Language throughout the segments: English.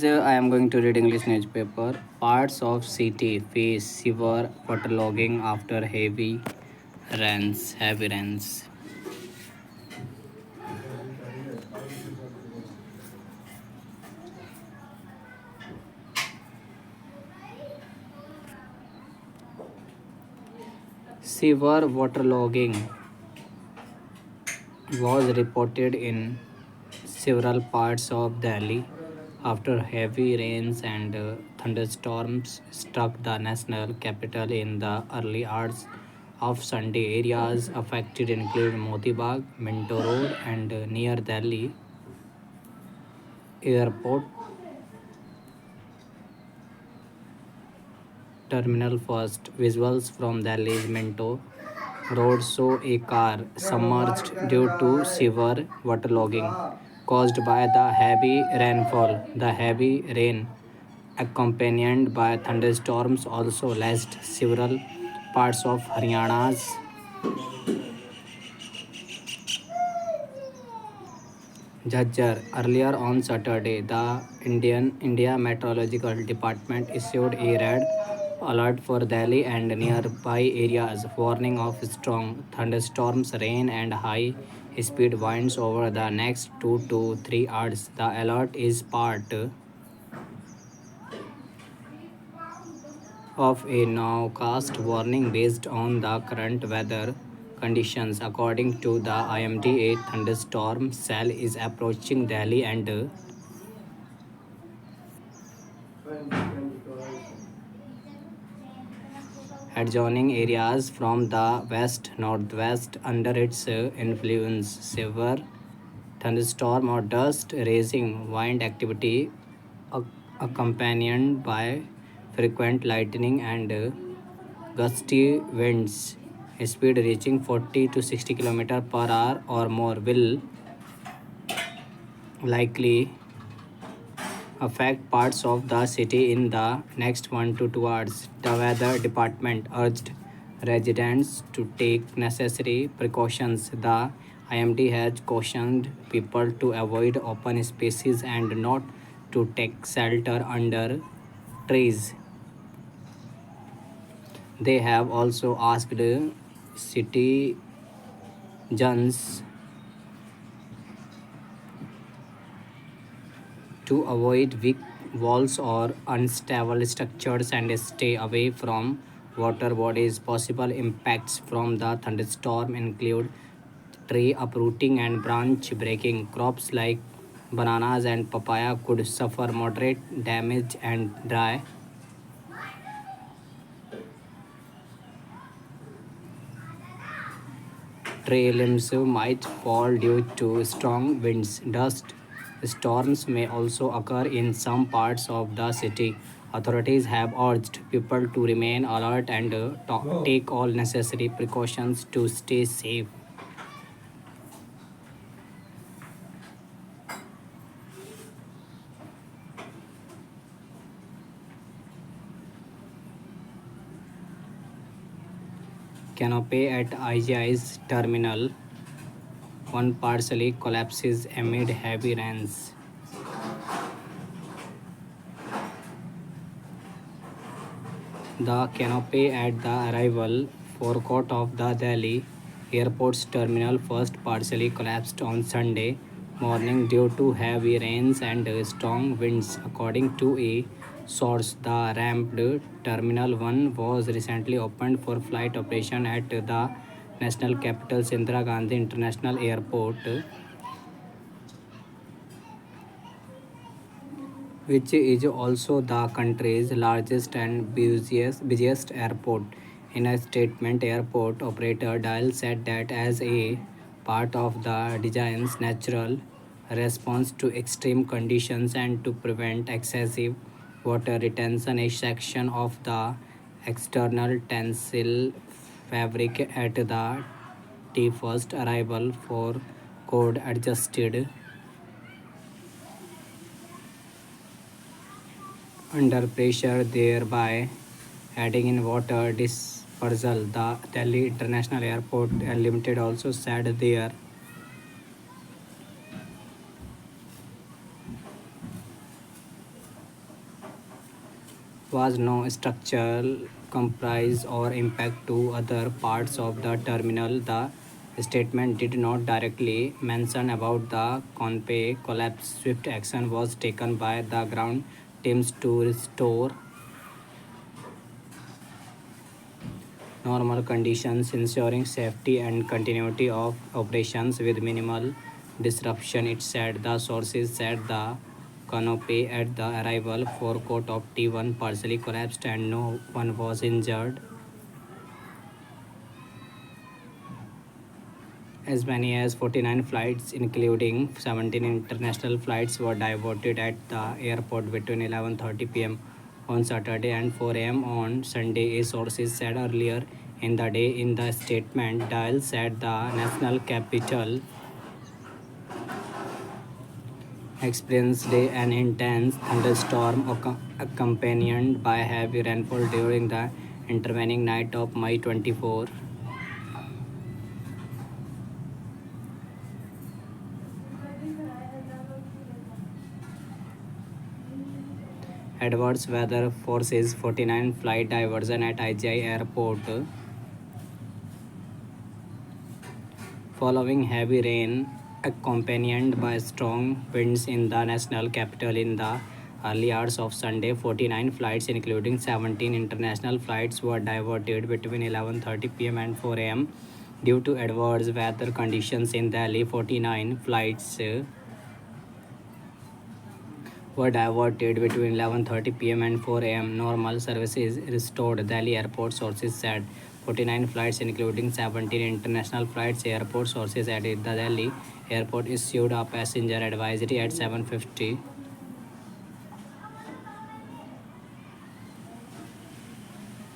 I am going to read English newspaper. Parts of city face severe waterlogging after heavy rains. Heavy rains. Severe waterlogging was reported in several parts of Delhi after heavy rains and thunderstorms struck the national capital in the early hours of Sunday. Areas affected include Moti Bagh, Minto Road, and near Delhi Airport Terminal. First visuals from Delhi's Minto Road show a car submerged due to severe waterlogging caused by the heavy rainfall. The heavy rain, accompanied by thunderstorms, also lashed several parts of Haryana's Jhajjar. Earlier on Saturday, the India Meteorological Department issued a red alert for Delhi and nearby areas, warning of strong thunderstorms, rain, and high speed winds over the next 2 to 3 hours. The alert is part of a nowcast warning based on the current weather conditions. According to the IMD, a thunderstorm cell is approaching Delhi and adjoining areas from the west northwest under its influence. Severe thunderstorm or dust raising wind activity accompanied by frequent lightning and gusty winds, speed reaching 40 to 60 km per hour or more, will likely affect parts of the city in the next 1 to 2 hours. The weather department urged residents to take necessary precautions. The IMD has cautioned people to avoid open spaces and not to take shelter under trees. They have also asked citizens to avoid weak walls or unstable structures and stay away from water bodies. Possible impacts from the thunderstorm include tree uprooting and branch breaking. Crops like bananas and papaya could suffer moderate damage, and dry tree limbs might fall due to strong winds. Dust storms may also occur in some parts of the city. Authorities have urged people to remain alert and take all necessary precautions to stay safe. Canopy at IGI's Terminal 1 partially collapses amid heavy rains. The canopy at the arrival forecourt of the Delhi Airport's Terminal First partially collapsed on Sunday morning due to heavy rains and strong winds. According to a source, the ramped Terminal 1 was recently opened for flight operation at the national capital's Indira Gandhi International Airport, which is also the country's largest and busiest airport. In a statement, airport operator Dial said that as a part of the design's natural response to extreme conditions and to prevent excessive water retention, a section of the external tensile fabric at the T first arrival for code adjusted under pressure, thereby adding in water dispersal. The Delhi International Airport Limited also said their was no structural comprise or impact to other parts of the terminal. The statement did not directly mention about the Conpay collapse. Swift action was taken by the ground teams to restore normal conditions, ensuring safety and continuity of operations with minimal disruption. It said the sources said the canopy at the arrival forecourt of T1 partially collapsed and no one was injured. As many as 49 flights, including 17 international flights, were diverted at the airport between 11:30 p.m. on Saturday and 4 a.m. on Sunday, a sources said earlier in the day. In the statement, Dial said the national capital experienced an intense thunderstorm accompanied by heavy rainfall during the intervening night of May 24. Adverse weather forces 49 flight diversion at IGI Airport following heavy rain accompanied by strong winds in the national capital in the early hours of Sunday. 49 flights, including 17 international flights, were diverted between 11:30 p.m. and 4 a.m. due to adverse weather conditions in Delhi. 49 flights were diverted between 11:30 p.m. and 4 a.m. Normal services restored, Delhi airport sources said. 49 flights, including 17 international flights, airport sources added. The Delhi airport issued a passenger advisory at 7:50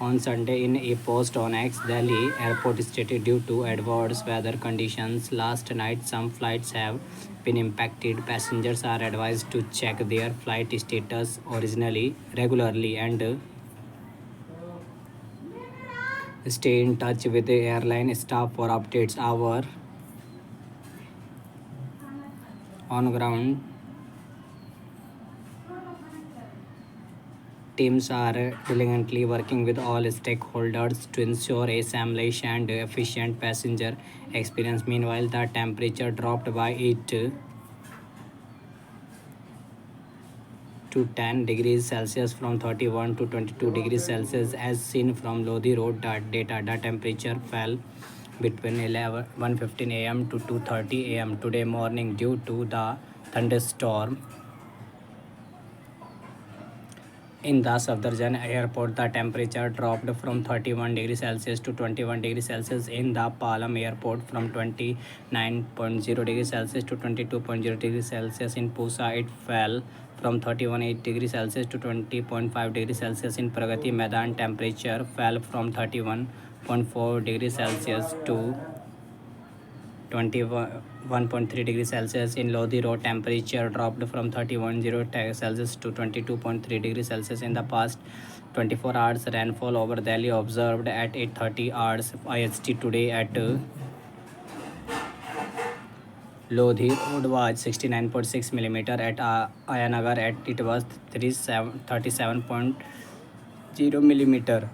on Sunday. In a post on X, Delhi airport stated due to adverse weather conditions last night, some flights have been impacted. Passengers are advised to check their flight status originally regularly and stay in touch with the airline staff for updates. Our on ground teams are diligently working with all stakeholders to ensure a seamless and efficient passenger experience. Meanwhile, the temperature dropped by 8 to 10 degrees Celsius from 31 to 22 degrees Celsius as seen from Lodi Road data. The temperature fell between 1:15 a.m. to 2:30 a.m. today morning due to the thunderstorm. In the Safdarjung airport, the temperature dropped from 31 degrees Celsius to 21 degrees Celsius. In the Palam airport, from 29.0 degrees Celsius to 22.0 degrees Celsius. In Pusa, it fell from 31.8 degrees Celsius to 20.5 degrees Celsius. In Pragati Maidan, temperature fell from 31.4 degrees Celsius to 21.3 degrees Celsius. In Lodi Road, temperature dropped from 31.0 Celsius to 22.3 degrees Celsius. In the past 24 hours, rainfall over Delhi observed at 8:30 hours IST today at Lodhi Road was 69.6 millimeter. At Ayanagar, it was 37.0 millimeter.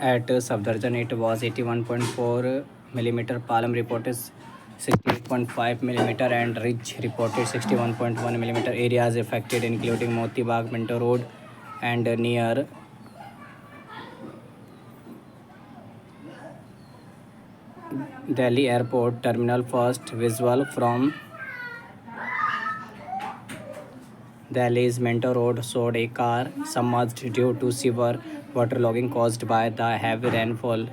At Safdarjung, it was 81.4 millimeter. Palam reported 68.5 millimeter and Ridge reported 61.1 millimeter. Areas affected including Moti Bagh, Minto Road and near Delhi Airport Terminal. First visual from Delhi's Minto Road showed a car submerged due to severe waterlogging caused by the heavy rainfall.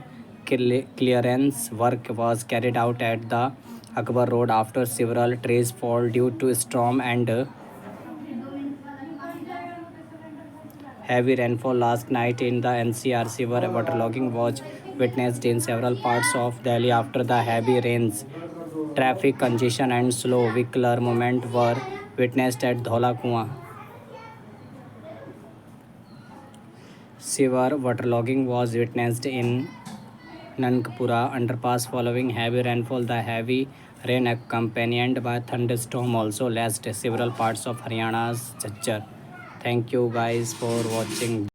Clearance work was carried out at the Akbar Road after several trees fall due to storm and heavy rainfall last night in the NCR. Severe waterlogging was witnessed in several parts of Delhi after the heavy rains. Traffic congestion and slow vehicular movement were witnessed at Dhola Kuan. Severe waterlogging was witnessed in Nankapura underpass following heavy rainfall. The heavy Rain accompanied by thunderstorm also lashed several parts of Haryana's Jhajjar. Thank you guys for watching.